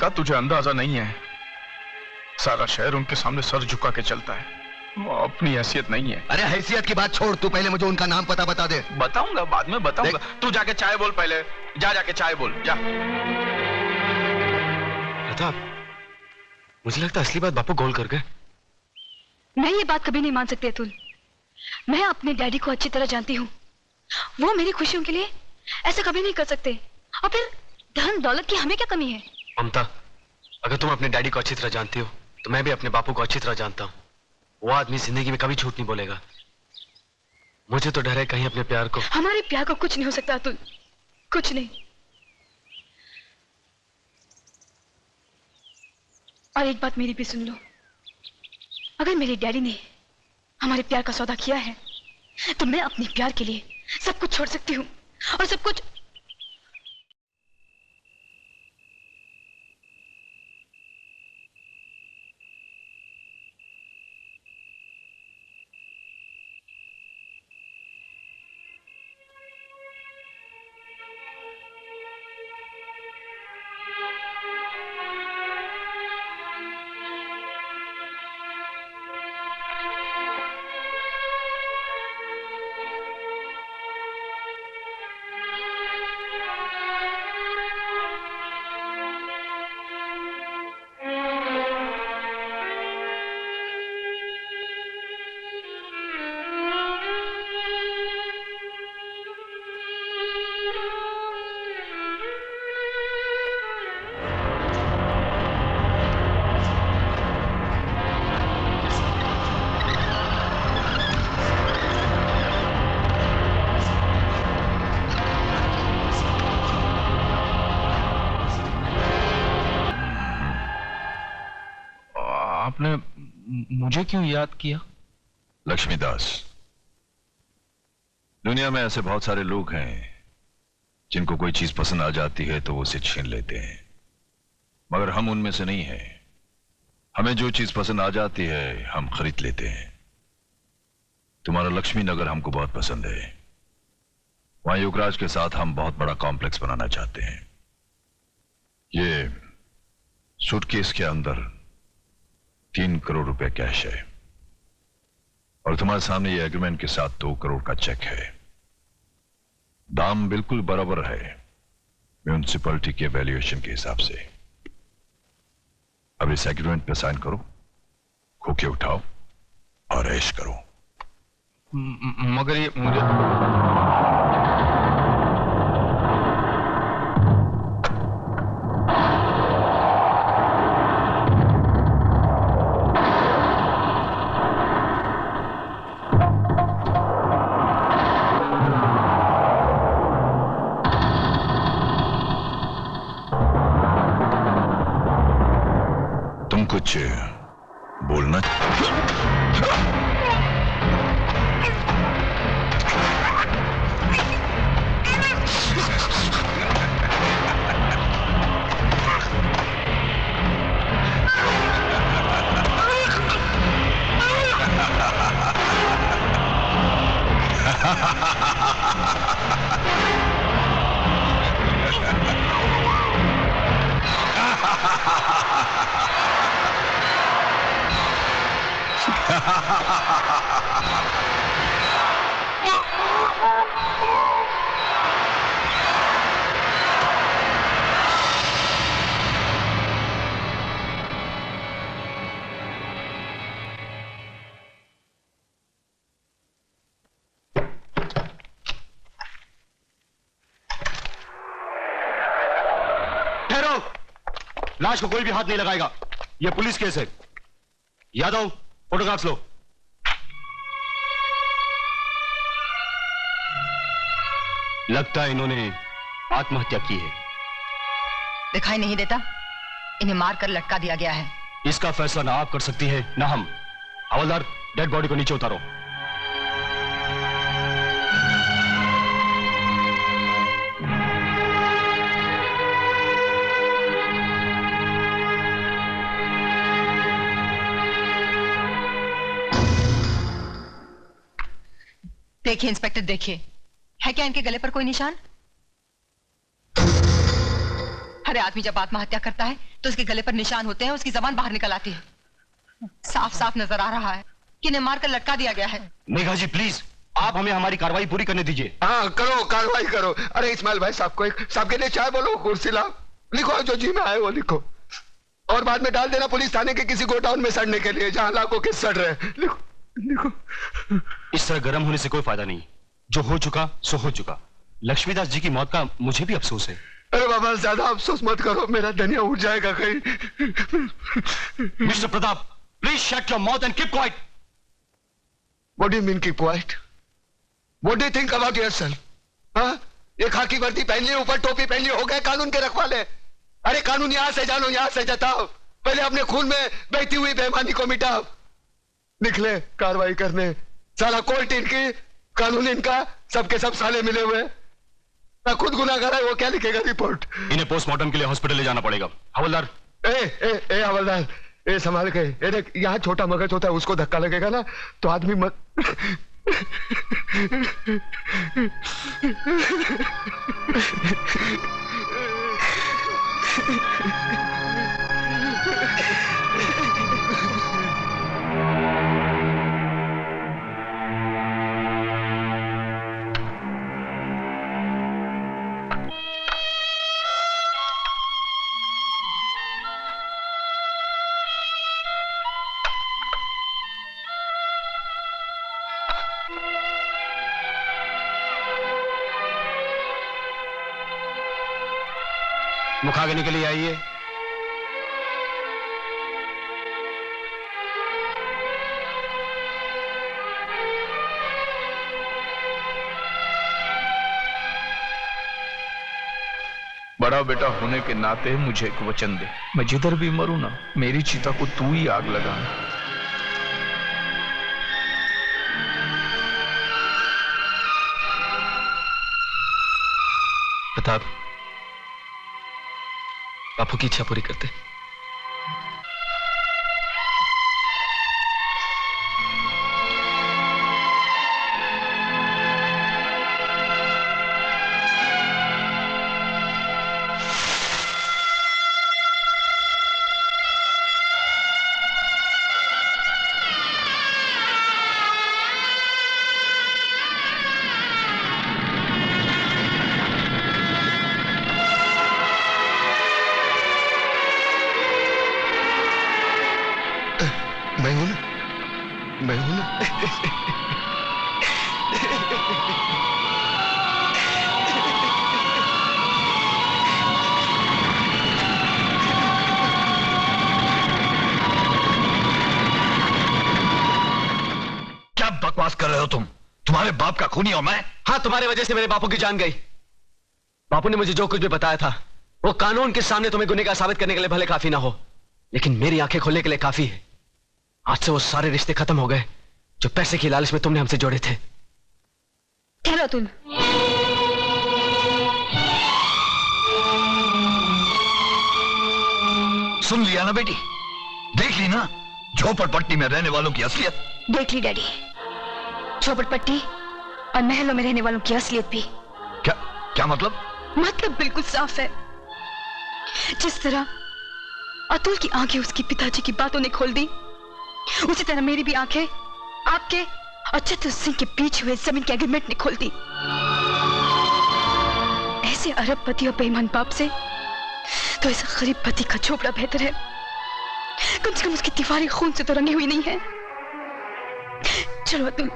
का तुझे अंदाजा नहीं है। सारा शहर उनके सामने सर झुका के चलता है। वो अपनी हैसियत नहीं है। अरे हैसियत की बात छोड़, तू पहले मुझे उनका नाम पता बता दे। बताऊंगा, बाद में बताऊंगा। तू जाके चाय बोल पहले, जाके चाय बोल जा। प्रताप, मुझे लगता है असली बात बापू गोल कर गए। मैं ये बात कभी नहीं मान सकती अतुल। मैं अपने डैडी को अच्छी तरह जानती हूँ। वो मेरी खुशियों के लिए ऐसा कभी नहीं कर सकते। और फिर धन दौलत की हमें क्या कमी है? ममता, अगर तुम अपने डैडी को अच्छी तरह जानती हो तो मैं भी अपने बापू को अच्छी तरह जानता हूँ। वो आदमी जिंदगी में कभी झूठ नहीं बोलेगा। मुझे तो डर है कहीं अपने प्यार को। हमारे प्यार को कुछ नहीं हो सकता अतुल, कुछ नहीं। और एक बात मेरी भी सुन लो, अगर मेरे डैडी ने हमारे प्यार का सौदा किया है तो मैं अपने प्यार के लिए सब कुछ छोड़ सकती हूँ। और सब कुछ आपने मुझे क्यों याद किया? लक्ष्मीदास, दुनिया में ऐसे बहुत सारे लोग हैं जिनको कोई चीज पसंद आ जाती है तो वो उसे छीन लेते हैं, मगर हम उनमें से नहीं हैं। हमें जो चीज पसंद आ जाती है हम खरीद लेते हैं। तुम्हारा लक्ष्मी नगर हमको बहुत पसंद है। वहां युवराज के साथ हम बहुत बड़ा कॉम्प्लेक्स बनाना चाहते हैं। ये सूटकेस के अंदर 3 करोड़ रुपए कैश है और तुम्हारे सामने ये एग्रीमेंट के साथ 2 करोड़ का चेक है। दाम बिल्कुल बराबर है म्यूनिसिपैलिटी के वैल्यूएशन के हिसाब से। अब इस एग्रीमेंट पे साइन करो, खोके उठाओ और ऐश करो। मगर ये मुझे कुछ बोलना? लाश को कोई भी हाथ नहीं लगाएगा। यह पुलिस केस है। यादव, फोटोग्राफ्स लो। लगता है इन्होंने आत्महत्या की है। दिखाई नहीं देता? इन्हें मारकर लटका दिया गया है। इसका फैसला ना आप कर सकती है ना हम। हवलदार, डेड बॉडी को नीचे उतारो। देखिए इंस्पेक्टर, देखिए, है क्या इनके गले पर कोई निशान? अरे आदमी जब आत्महत्या करता है तो उसके गले पर निशान होते हैं, उसकी जबान बाहर निकल आती है। साफ साफ नजर आ रहा है कि इन्हें मारकर लटका दिया गया है। मेघा जी प्लीज, आप हमें हमारी कार्रवाई पूरी करने दीजिए। हाँ करो, कार्रवाई करो। अरे इस्माइल भाई साहब को साहब के लिए चाय बोलो, कुर्सी लाओ, लिखो जो जी में आए वो लिखो, और बाद में डाल देना पुलिस थाने के किसी गोडाउन में सड़ने के लिए जहां लाखों के सड़ रहे हैं। लिखो लिखो। इस तरह गर्म होने से कोई फायदा नहीं, जो हो चुका सो हो चुका। लक्ष्मीदास जी की मौत का मुझे भी अफसोस है। अरे बाबा ज्यादा अफसोस मत करो, मेरा धनिया उठ जाएगा कहीं। Mister Pratap, please shut your mouth and keep quiet. What do you mean keep quiet? What do you think about yourself? हाँ? ये खाकी वर्दी पहन ली, ऊपर टोपी पहन ली, हो गए कानून के रखवाले। अरे कानून यहां से जानो, यहां से जताओ, पहले अपने खून में बहती हुई बेईमानी को मिटाओ, निकले कार्रवाई करने। साला कोर्ट इनकी, कानून इनका, सबके सब साले मिले हुए। ना खुद गुनाहगार है, वो क्या लिखेगा रिपोर्ट? इन्हें पोस्टमार्टम के लिए हॉस्पिटल ले जाना पड़ेगा। हवलदार। ए हवलदार, ए संभाल के। ए देख, यहाँ छोटा मगज होता है, उसको धक्का लगेगा ना तो आदमी मत। मुखाग्नि के लिए आइए। बड़ा बेटा होने के नाते मुझे एक वचन दे, मैं जिधर भी मरूं ना, मेरी चिता को तू ही आग लगाना। प्रताप, बापू की इच्छा पूरी करते। मैं हूं ना, मैं हूं ना। क्या बकवास कर रहे हो तुम? तुम्हारे बाप का खूनी और मैं? हाँ, तुम्हारे वजह से मेरे बापू की जान गई। बापू ने मुझे जो कुछ भी बताया था वो कानून के सामने तुम्हें गुनहगार साबित करने के लिए भले काफी ना हो, लेकिन मेरी आंखें खोलने के लिए काफी है। आज से वो सारे रिश्ते खत्म हो गए जो पैसे की लालच में तुमने हमसे जोड़े थे। ठहरो तुम। सुन लिया ना बेटी, देख ली ना झोपड़पट्टी में रहने वालों की असलियत। देख ली डैडी, झोपड़पट्टी और महलों में रहने वालों की असलियत भी। क्या क्या मतलब? मतलब बिल्कुल साफ है। जिस तरह अतुल की आंखें उसकी पिताजी की बातों ने खोल दी, उसी तरह मेरी भी आंखें आपके और चतुर सिंह के बीच हुए जमीन के एग्रीमेंट ने खोल दी। ऐसे अरबपति और बेईमान बाप से तो ऐसा गरीब पति का झोपड़ा बेहतर है। कम से कम उसकी दीवारें खून से तो रंगी हुई नहीं है। चलो अतुल,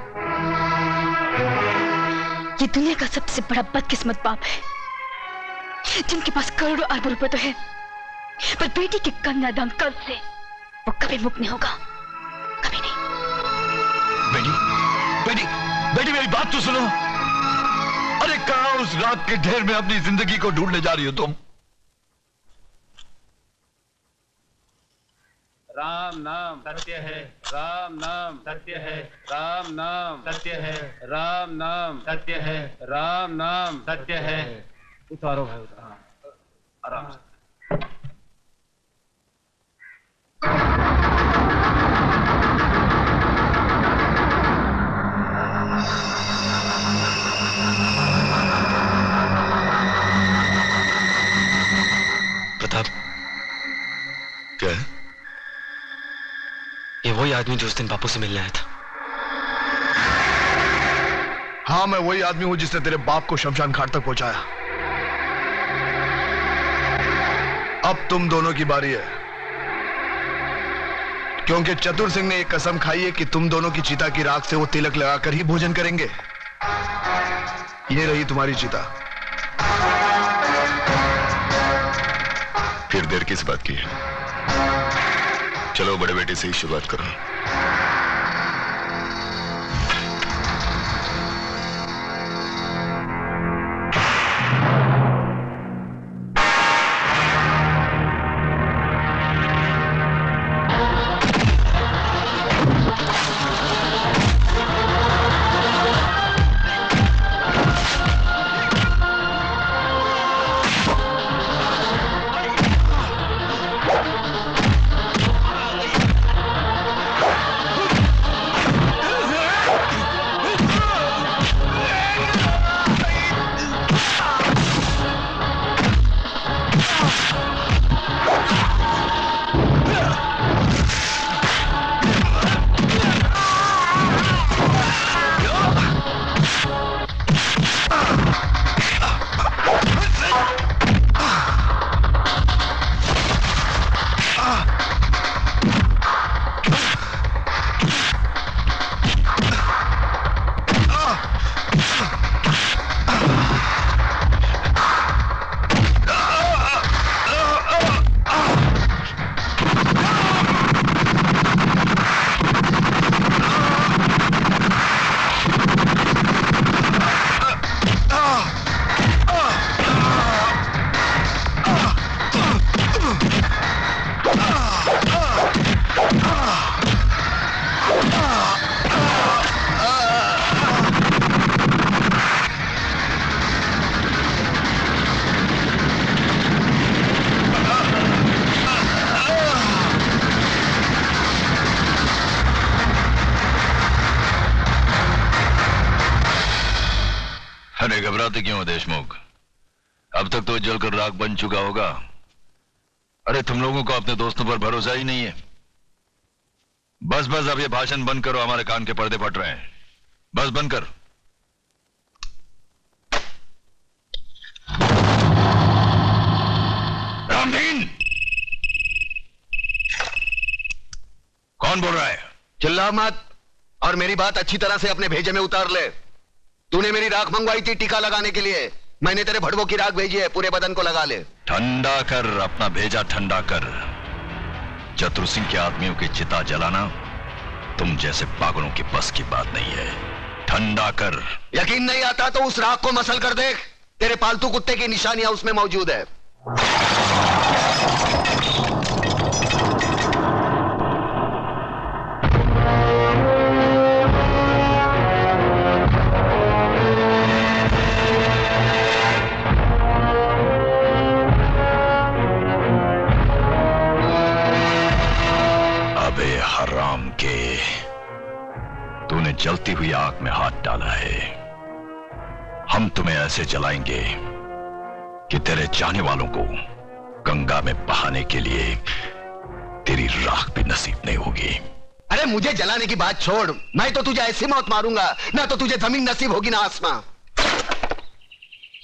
ये दुनिया का सबसे बड़ा बदकिस्मत बाप है जिनके पास करोड़ों अरबों रुपए तो है, पर बेटी के कन्यादान कर्ज से वो कभी मुक्त नहीं होगा, कभी नहीं। बेटी बेटी बेटी मेरी बात तो सुनो। अरे कहाँ उस रात के ढेर में अपनी जिंदगी को ढूंढने जा रही हो तुम? राम नाम सत्य है, राम नाम सत्य है, राम नाम सत्य है, राम नाम सत्य है, राम नाम सत्य है। उतारो भाई उतारो, आराम से। प्रताप, क्या? ये वही आदमी जो उस दिन बापू से मिलने आया था। हाँ, मैं वही आदमी हूं जिसने तेरे बाप को शमशान घाट तक पहुंचाया। अब तुम दोनों की बारी है, क्योंकि चतुर सिंह ने एक कसम खाई है कि तुम दोनों की चिता की राख से वो तिलक लगाकर ही भोजन करेंगे। ये रही तुम्हारी चिता। फिर देर किस बात की है? चलो बड़े बेटे से ही शुरुआत करो। अरे घबराते क्यों हो देशमुख? अब तक तो जलकर राख बन चुका होगा। अरे तुम लोगों को अपने दोस्तों पर भरोसा ही नहीं है। बस बस अब ये भाषण बंद करो, हमारे कान के पर्दे फट रहे हैं। बस बंद कर। रामदीन, कौन बोल रहा है? चिल्ला मत और मेरी बात अच्छी तरह से अपने भेजे में उतार ले। तूने मेरी राख मंगवाई थी टीका लगाने के लिए, मैंने तेरे भड़वों की राख भेजी है, पूरे बदन को लगा ले। ठंडा कर, अपना भेजा ठंडा कर। चतुर सिंह के आदमियों की चिता जलाना तुम जैसे पागलों की बस की बात नहीं है। ठंडा कर। यकीन नहीं आता तो उस राख को मसल कर देख, तेरे पालतू कुत्ते की निशानियां उसमें मौजूद है। हराम के, तूने जलती हुई आग में हाथ डाला है। हम तुम्हें ऐसे जलाएंगे कि तेरे चाहने वालों को गंगा में बहाने के लिए तेरी राख भी नसीब नहीं होगी। अरे मुझे जलाने की बात छोड़, मैं तो तुझे ऐसी मौत मारूंगा ना तो तुझे जमीन नसीब होगी ना आसमां।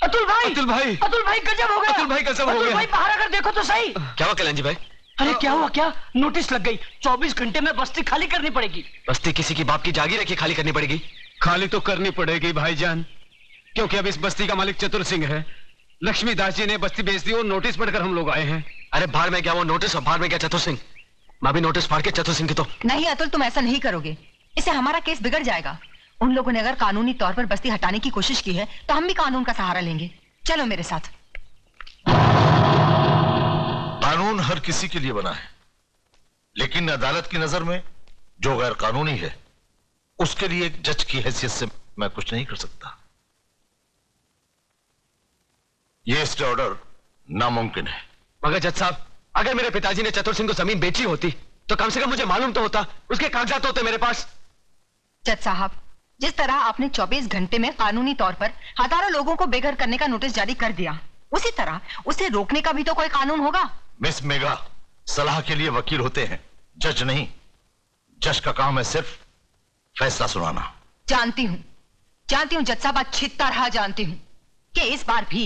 अतुल भाई, अतुल भाई, अतुल भाई गजब हो गया। अतुल भाई गजब हो गया। अतुल भाई बाहर आकर देखो तो सही। क्या हुआ कल्याण जी भाई? अरे क्या हुआ? क्या नोटिस लग गई, 24 घंटे में बस्ती खाली करनी पड़ेगी। बस्ती किसी की बाप की जागीर है कि खाली करनी पड़ेगी? खाली तो करनी पड़ेगी भाईजान, क्योंकि अब इस बस्ती का मालिक चतुर सिंह है। लक्ष्मीदास जी ने बस्ती बेच दी और नोटिस पढ़कर हम लोग आए हैं। अरे बाहर में क्या वो नोटिस और बाहर में क्या चतुर सिंह? मैं भी नोटिस फाड़ के चतुर सिंह की तो। नहीं अतुल, तुम ऐसा नहीं करोगे, इससे हमारा केस बिगड़ जाएगा। उन लोगों ने अगर कानूनी तौर पर बस्ती हटाने की कोशिश की है तो हम भी कानून का सहारा लेंगे। चलो मेरे साथ। कानून हर किसी के लिए बना है, लेकिन अदालत की नजर में जो गैर कानूनी है उसके लिए एक जज की हैसियत से मैं कुछ नहीं कर सकता। यह स्टे ऑर्डर नामुमकिन है। मगर जज साहब, अगर मेरे पिताजी ने चतुर सिंह को जमीन बेची होती तो कम से कम मुझे मालूम तो होता, उसके कागजात होते मेरे पास। जज साहब, जिस तरह आपने 24 घंटे में कानूनी तौर पर हजारों लोगों को बेघर करने का नोटिस जारी कर दिया, उसी तरह उसे रोकने का भी तो कोई कानून होगा। मिस मेघा, सलाह के लिए वकील होते हैं, जज नहीं। जज का काम है सिर्फ फैसला सुनाना। जानती हूँ जज साहब, अच्छी तरह जानती हूँ कि इस बार भी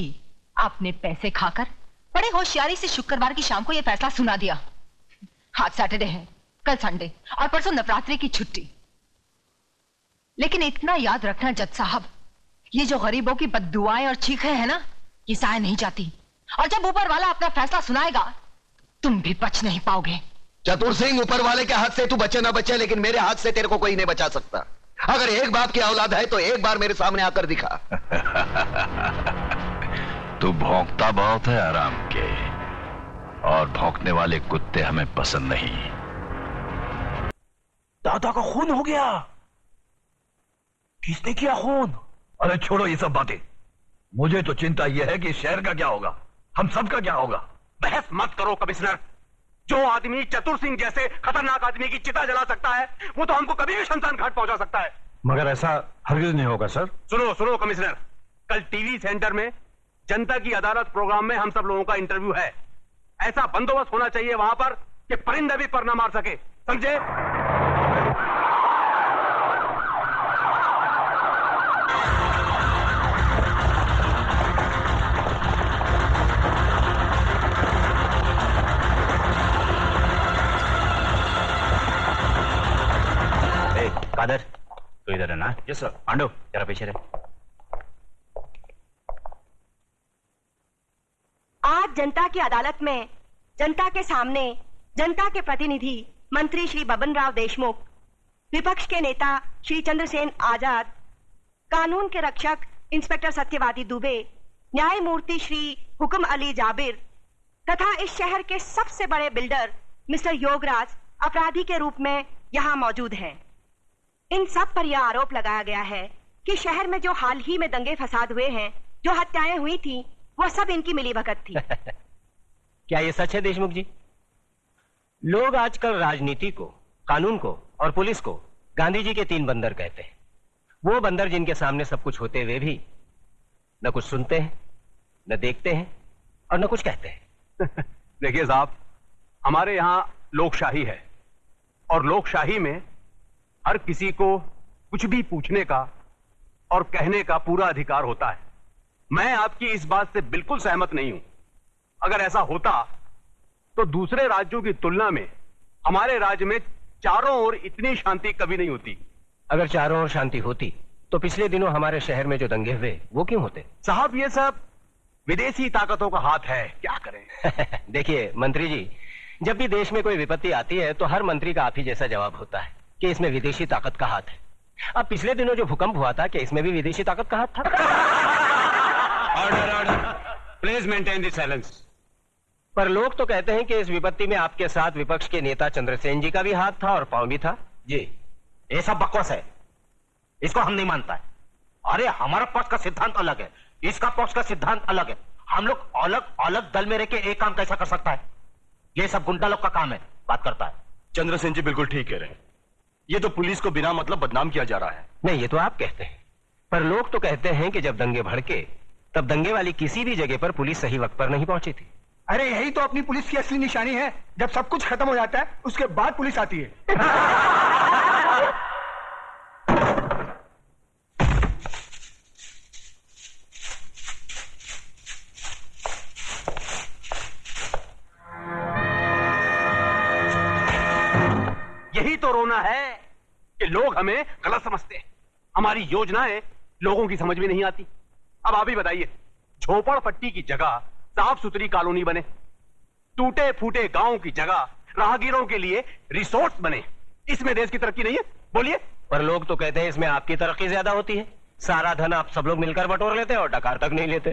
आपने पैसे खाकर बड़े होशियारी से शुक्रवार की शाम को यह फैसला सुना दिया। आज सैटरडे है, कल संडे और परसों नवरात्रि की छुट्टी। लेकिन इतना याद रखना जज साहब, ये जो गरीबों की बद्दुआएं और चीखें हैं ना, ये साए नहीं जाती। और जब ऊपर वाला अपना फैसला सुनाएगा, तुम भी बच नहीं पाओगे। चतुर सिंह, ऊपर वाले के हाथ से तू बचे ना बचे, लेकिन मेरे हाथ से तेरे को कोई नहीं बचा सकता। अगर एक बाप की औलाद है तो एक बार मेरे सामने आकर दिखा। तू भौंकता बहुत है आराम के, और भौंकने वाले कुत्ते हमें पसंद नहीं। दादा का खून हो गया। किसने किया खून? अरे छोड़ो ये सब बातें, मुझे तो चिंता यह है कि शहर का क्या होगा, हम सब का क्या होगा। बहस मत करो कमिश्नर। जो आदमी चतुर सिंह जैसे खतरनाक आदमी की चिता जला सकता है, वो तो हमको कभी भी शमशान घाट पहुंचा सकता है। मगर ऐसा हरगिज नहीं होगा सर। सुनो कमिश्नर, कल टीवी सेंटर में जनता की अदालत प्रोग्राम में हम सब लोगों का इंटरव्यू है। ऐसा बंदोबस्त होना चाहिए वहां पर कि परिंदा भी पर ना मार सके, समझे? कादर, तो इधर है ना? Yes sir. पांडु, जरा पीछे रहे। आज जनता की अदालत में, जनता के सामने, जनता के प्रतिनिधि मंत्री श्री बबन राव देशमुख, विपक्ष के नेता श्री चंद्रसेन आजाद, कानून के रक्षक इंस्पेक्टर सत्यवादी दुबे, न्यायमूर्ति श्री हुक्म अली जाबिर तथा इस शहर के सबसे बड़े बिल्डर मिस्टर योगराज अपराधी के रूप में यहाँ मौजूद हैं। इन सब पर यह आरोप लगाया गया है कि शहर में जो हाल ही में दंगे फसाद हुए हैं, जो हत्याएं हुई थी, वह सब इनकी मिलीभगत थी। क्या ये सच है देशमुख जी? लोग आजकल राजनीति को, कानून को और पुलिस को गांधी जी के 3 बंदर कहते हैं। वो बंदर जिनके सामने सब कुछ होते हुए भी न कुछ सुनते हैं, न देखते हैं और न कुछ कहते हैं। देखिए साहब, हमारे यहां लोकशाही है और लोकशाही में हर किसी को कुछ भी पूछने का और कहने का पूरा अधिकार होता है। मैं आपकी इस बात से बिल्कुल सहमत नहीं हूं। अगर ऐसा होता तो दूसरे राज्यों की तुलना में हमारे राज्य में चारों ओर इतनी शांति कभी नहीं होती। अगर चारों ओर शांति होती तो पिछले दिनों हमारे शहर में जो दंगे हुए वो क्यों होते? साहब, ये सब विदेशी ताकतों का हाथ है, क्या करें? देखिए मंत्री जी, जब भी देश में कोई विपत्ति आती है तो हर मंत्री का आप ही जैसा जवाब होता है कि इसमें विदेशी ताकत का हाथ है। अब पिछले दिनों जो भूकंप हुआ था, क्या इसमें भी विदेशी ताकत का हाथ था? Order, please maintain the silence. पर लोग तो कहते हैं कि इस विपत्ति में आपके साथ विपक्ष के नेता चंद्रसेन जी का भी हाथ था और पांव भी था। जी, ये सब बकवास है, इसको हम नहीं मानता है। अरे हमारा पक्ष का सिद्धांत अलग है, इसका पक्ष का सिद्धांत अलग है। हम लोग अलग अलग दल में रह के एक काम कैसा कर सकता है? ये सब गुंडा लोग का काम है, बात करता है। चंद्रसेन जी बिल्कुल ठीक कह रहे हैं। ये तो पुलिस को बिना मतलब बदनाम किया जा रहा है। नहीं, ये तो आप कहते हैं, पर लोग तो कहते हैं कि जब दंगे भड़के तब दंगे वाली किसी भी जगह पर पुलिस सही वक्त पर नहीं पहुंची थी। अरे यही तो अपनी पुलिस की असली निशानी है। जब सब कुछ खत्म हो जाता है उसके बाद पुलिस आती है। यही तो रोना है कि लोग हमें गलत समझते हैं। हमारी योजनाएं लोगों की समझ में नहीं आती। अब आप ही बताइए, झोपड़पट्टी की जगह साफ सुथरी कॉलोनी बने, टूटे फूटे गांव की जगह राहगीरों के लिए रिसोर्ट बने, इसमें देश की तरक्की नहीं है? बोलिए। पर लोग तो कहते हैं इसमें आपकी तरक्की ज्यादा होती है। सारा धन आप सब लोग मिलकर बटोर लेते हैं और डकार तक नहीं लेते।